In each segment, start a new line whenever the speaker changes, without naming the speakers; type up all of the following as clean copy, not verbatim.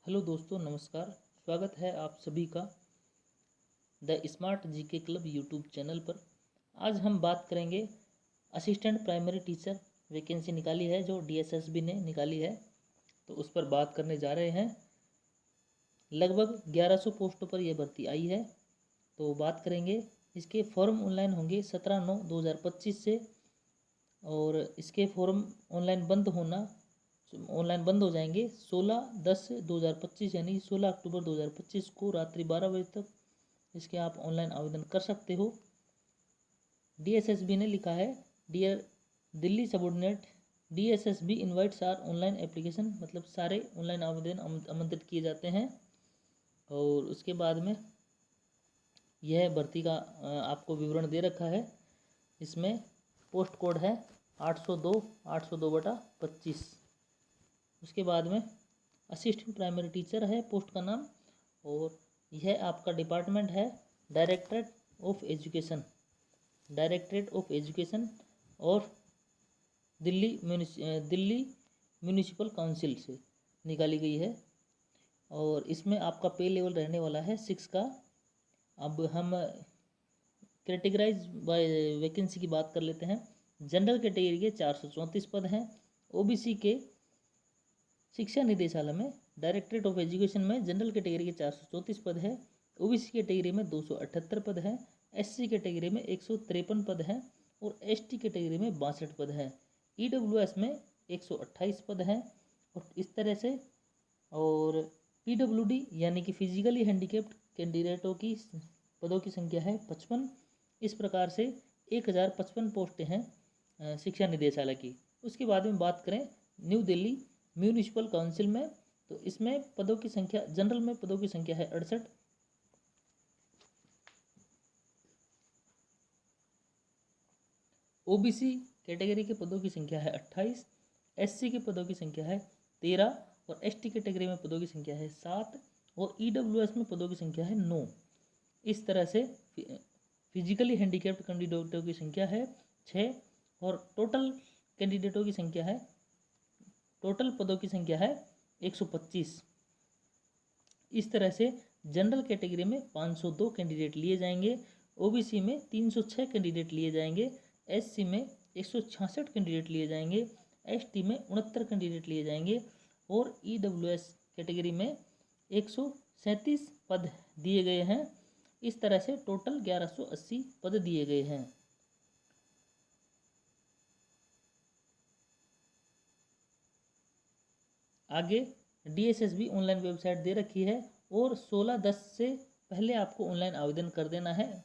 Hello दोस्तों, नमस्कार। स्वागत है आप सभी का the smart GK club YouTube channel पर। आज हम बात करेंगे असिस्टेंट प्राइमरी टीचर वैकेंसी निकाली है जो डीएसएसबी ने निकाली है, तो उस पर बात करने जा रहे हैं। लगभग 1100 पोस्टों पर यह भर्ती आई है, तो बात करेंगे। इसके फॉर्म ऑनलाइन होंगे 17/9/2025 से, और इसके फॉर्म ऑनलाइन बंद हो जाएंगे 16/10/2025 यानी 16 अक्टूबर 2025 को रात्रि 12 बजे तक इसके आप ऑनलाइन आवेदन कर सकते हो। डीएसएसबी ने लिखा है, dear Delhi subordinate, DSSB invites are online application, मतलब सारे ऑनलाइन आवेदन आमंत्रित किए जाते हैं। और उसके बाद में यह भर्ती का आपको विवरण दे रखा है। इसमें पोस्ट कोड है 802/802/25। उसके बाद में असिस्टेंट प्राइमरी टीचर है पोस्ट का नाम, और यह आपका डिपार्टमेंट है डायरेक्टरेट ऑफ एजुकेशन और दिल्ली म्यूनिसिपल काउंसिल से निकाली गई है। और इसमें आपका पे लेवल रहने वाला है 6 का। अब हम कैटेगराइज बाय वैकेंसी की बात कर लेते हैं। जनरल कैटेगरी के 434 पद हैं। ओबीसी के शिक्षा निदेशालय में डायरेक्टरेट ऑफ एजुकेशन में जनरल कैटेगरी के 434 पद है। ओबीसी कैटेगरी में 278 पद हैं। एससी कैटेगरी में 153 पद हैं और एसटी कैटेगरी में 62 पद हैं। ईडब्ल्यूएस में 128 पद हैं। और इस तरह से, और पीडब्ल्यूडी यानी कि फिजिकली हैंडीकेप्ड कैंडिडेटों की पदों की संख्या है 55। इस प्रकार से 1055 पोस्टें हैं शिक्षा निदेशालय की। उसके बाद में बात करें न्यू दिल्ली म्यूनिसिपल काउंसिल में, तो इसमें पदों की संख्या, जनरल में पदों की संख्या है 68। ओबीसी कैटेगरी के पदों की संख्या है 28। एससी के पदों की संख्या है 13 और एसटी कैटेगरी में पदों की संख्या है 7 और ईडब्ल्यूएस में पदों की संख्या है 9। इस तरह से फिजिकली हैंडीकैप्ड कैंडिडेटों की संख्या है 6 और टोटल पदों की संख्या है 125। इस तरह से जनरल कैटेगरी में 502 कैंडिडेट लिए जाएंगे, ओबीसी में 306 कैंडिडेट लिए जाएंगे, एससी में 166 कैंडिडेट लिए जाएंगे, एसटी में 69 कैंडिडेट लिए जाएंगे और ईडब्ल्यूएस कैटेगरी में 137 पद दिए गए हैं। इस तरह से टोटल 1180 पद दिए गए हैं। आगे डीएसएसबी ऑनलाइन वेबसाइट दे रखी है और 16/10 से पहले आपको ऑनलाइन आवेदन कर देना है।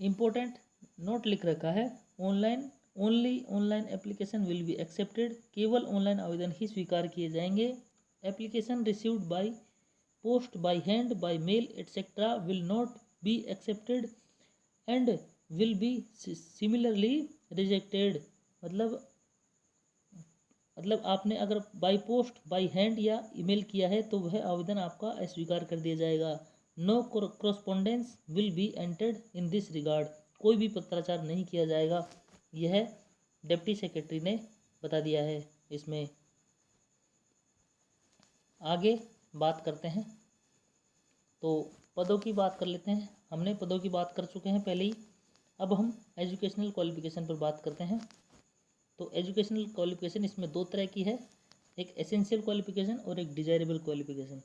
इम्पोर्टेंट नोट लिख रखा है, online application will be accepted, केवल ऑनलाइन आवेदन ही स्वीकार किए जाएंगे। Application received by post, by hand, by mail etcetera will not be accepted and will be similarly rejected. मतलब आपने अगर बाय पोस्ट, बाय हैंड या ईमेल किया है तो वह आवेदन आपका अस्वीकार कर दिया जाएगा। No correspondence will be entered in this regard, कोई भी पत्राचार नहीं किया जाएगा। यह डिप्टी सेक्रेटरी ने बता दिया है। इसमें आगे बात करते हैं, तो पदों की बात कर लेते हैं। हमने पदों की बात कर चुके हैं पहले ही। अब हम एजुकेशनल क्वालिफिकेशन पर बात करते हैं। तो एजुकेशनल क्वालिफिकेशन इसमें दो तरह की है, एक एसेंशियल क्वालिफिकेशन और एक डिजायरेबल क्वालिफिकेशन।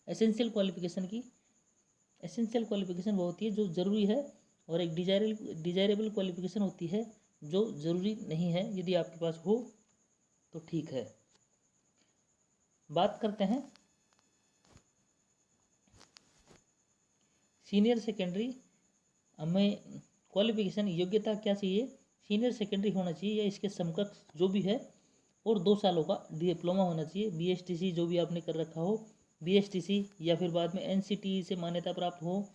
एसेंशियल क्वालिफिकेशन वो होती है जो ज़रूरी है, और एक डिजायरेबल क्वालिफिकेशन होती है जो ज़रूरी नहीं है, यदि आपके पास हो तो ठीक है। बात करते हैं सीनियर सेकेंडरी। हमें क्वालिफिकेशन योग्यता क्या चाहिए, सीनियर सेकेंडरी होना चाहिए या इसके समकक्ष जो भी है, और 2 सालों का डिप्लोमा होना चाहिए। बीएसटीसी जो भी आपने कर रखा हो, बीएसटीसी, या फिर बाद में एनसीटीई से मान्यता प्राप्त हो,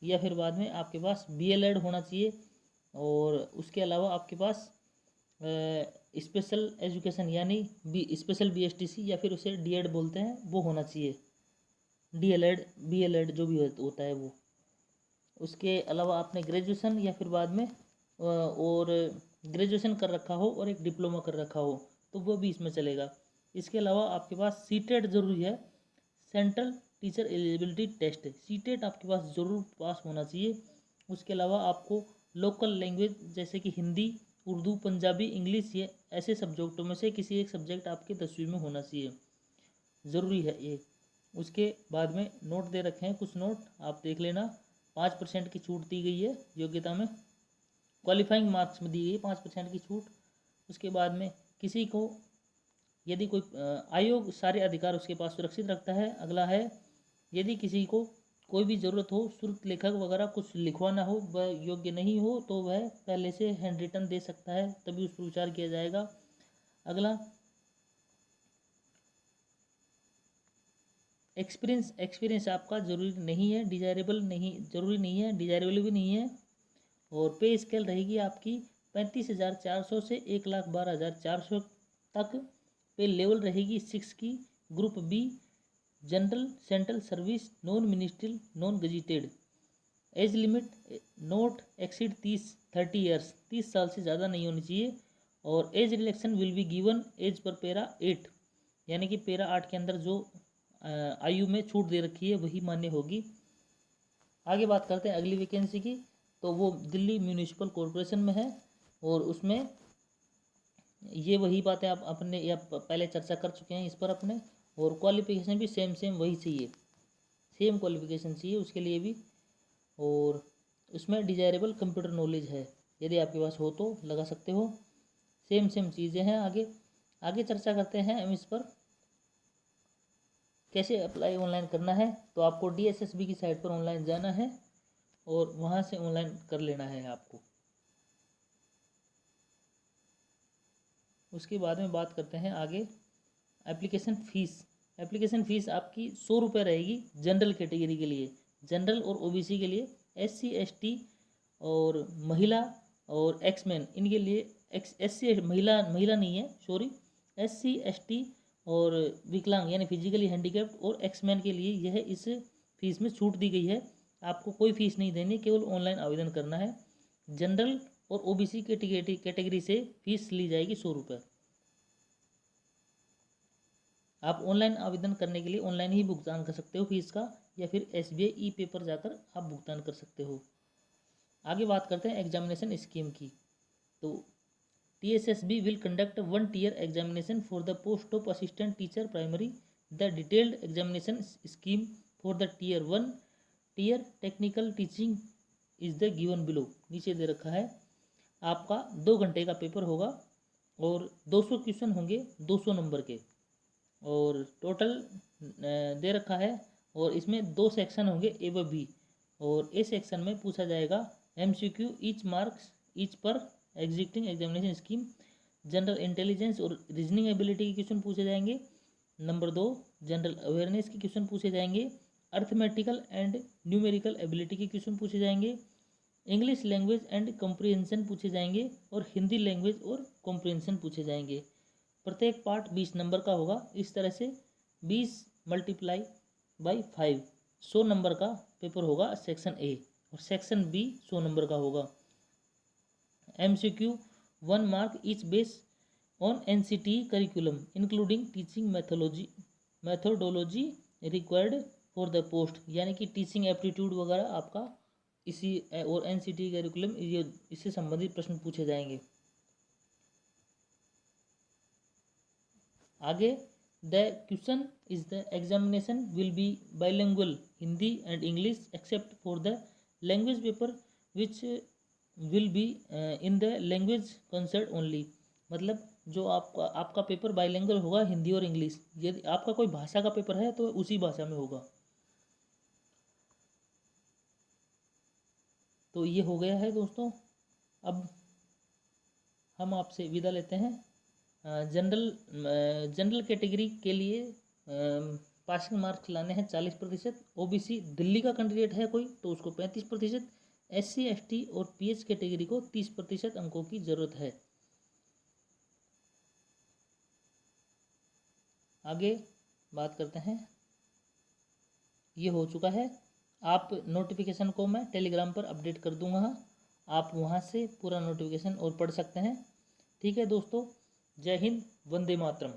या फिर बाद में आपके पास बीएलएड होना चाहिए। और उसके अलावा आपके पास स्पेशल एजुकेशन यानी स्पेशल बीएसटीसी या फिर उसे डीएड बोलते हैं, वो होना चाहिए। डीएलएड बीएलएड जो भी होता है वो। उसके अलावा आपने ग्रेजुएशन या फिर बाद में और ग्रेजुएशन कर रखा हो और एक डिप्लोमा कर रखा हो तो वो भी इसमें चलेगा। इसके अलावा आपके पास सीटेट ज़रूरी है, central teacher eligibility test, CTET आपके पास ज़रूर पास होना चाहिए। उसके अलावा आपको लोकल लैंग्वेज जैसे कि हिंदी, उर्दू, पंजाबी, इंग्लिश, ये ऐसे सब्जेक्टों में से किसी एक सब्जेक्ट आपके 10वीं में होना चाहिए, ज़रूरी है ये। उसके बाद में नोट दे रखे हैं कुछ नोट, आप देख लेना। 5% की छूट दी गई है योग्यता में, क्वालिफाइंग मार्क्स में दी गई 5% की छूट। उसके बाद में किसी को यदि कोई आयोग सारे अधिकार उसके पास सुरक्षित रखता है। अगला है, यदि किसी को कोई भी ज़रूरत हो, शुल्क लेखक वगैरह कुछ लिखवाना हो, वह योग्य नहीं हो तो वह पहले से हैंड रिटन दे सकता है, तभी उस पर विचार किया जाएगा। अगला, एक्सपीरियंस आपका ज़रूरी नहीं है, डिजायरेबल नहीं, ज़रूरी नहीं है, डिजायरेबल भी नहीं है। और पे स्केल रहेगी आपकी 35,400 से 1,12,400 तक। पे लेवल रहेगी 6 की। Group B, general, central service, non ministerial, non gazetted. Age limit not exceed 30 years, 30 साल से ज़्यादा नहीं होनी चाहिए। और age relaxation will be given as per para 8, यानी कि पैरा 8 के अंदर जो आयु में छूट दे रखी है वही मान्य होगी। आगे बात करते हैं अगली वैकेंसी की, तो वो दिल्ली म्यूनिसिपल कॉरपोरेशन में है। और उसमें ये वही बातें आप अपने या पहले चर्चा कर चुके हैं इस पर अपने। और क्वालिफिकेशन भी सेम वही चाहिए, सेम क्वालिफिकेशन चाहिए उसके लिए भी। और उसमें डिजायरेबल कंप्यूटर नॉलेज है, यदि आपके पास हो तो लगा सकते हो। सेम चीज़ें हैं। आगे चर्चा करते हैं हम इस पर, कैसे अप्लाई ऑनलाइन करना है। तो आपको DSSB की साइट पर ऑनलाइन जाना है और वहाँ से ऑनलाइन कर लेना है आपको। उसके बाद में बात करते हैं आगे एप्लीकेशन फ़ीस आपकी 100 रुपये रहेगी जनरल कैटेगरी के लिए, जनरल और OBC के लिए। SC ST और महिला और एक्समैन इनके लिए, SC महिला नहीं है सॉरी, SC ST और विकलांग यानी फिजिकली हैंडीकैप्ड और एक्समैन के लिए यह इस फीस में छूट दी गई है। आपको कोई फीस नहीं देनी, केवल ऑनलाइन आवेदन करना है। जनरल और OBC कैटेगरी से फीस ली जाएगी 100 रुपये। आप ऑनलाइन आवेदन करने के लिए ऑनलाइन ही भुगतान कर सकते हो फीस का, या फिर SBI ई-पेपर जाकर आप भुगतान कर सकते हो। आगे बात करते हैं एग्जामिनेशन स्कीम की। तो TSSB will conduct 1 tier examination for the post of assistant teacher primary. The detailed examination scheme for the tier 1 tier technical teaching is the given below. नीचे दे रखा है। आपका 2 घंटे का पेपर होगा और 200 क्वेश्चन होंगे 200 नंबर के, और टोटल दे रखा है। और इसमें 2 सेक्शन होंगे A व B, और A सेक्शन में पूछा जाएगा MCQ ईच मार्क्स ईच पर existing examination scheme. General intelligence और रीजनिंग एबिलिटी के क्वेश्चन पूछे जाएंगे। नंबर 2, जनरल अवेयरनेस के क्वेश्चन पूछे जाएंगे। अर्थमेटिकल एंड न्यूमेरिकल एबिलिटी के क्वेश्चन पूछे जाएंगे। इंग्लिश लैंग्वेज एंड कॉम्प्रिहेंशन पूछे जाएंगे, और हिंदी लैंग्वेज और कॉम्प्रिहेंशन पूछे जाएंगे। प्रत्येक पार्ट 20 नंबर का होगा। इस तरह से 20 × 5 100 नंबर का पेपर होगा सेक्शन A, और सेक्शन B 100 नंबर का होगा। MCQ 1 mark each base on NCT curriculum including teaching methodology required for the post, यानी कि टीचिंग एप्टीट्यूड वगैरह आपका इसी और NCT करिकुलम ये इससे संबंधित प्रश्न पूछे जाएंगे। आगे, the question is the examination will be bilingual Hindi and English except for the language paper which will be in the language concern only. मतलब जो आपका पेपर बाइलिंगुअल होगा हिंदी और इंग्लिश। यदि आपका कोई भाषा का पेपर है तो उसी भाषा में होगा। तो ये हो गया है दोस्तों। अब हम आपसे विदा लेते हैं। जनरल कैटेगरी के लिए पासिंग मार्क्स लाने हैं 40%। OBC दिल्ली का कैंडिडेट है कोई तो उसको 35%। SC ST और PH कैटेगरी को 30% अंकों की ज़रूरत है। आगे बात करते हैं, ये हो चुका है। आप नोटिफिकेशन को मैं टेलीग्राम पर अपडेट कर दूंगा, आप वहाँ से पूरा नोटिफिकेशन और पढ़ सकते हैं। ठीक है दोस्तों, जय हिंद, वंदे मातरम।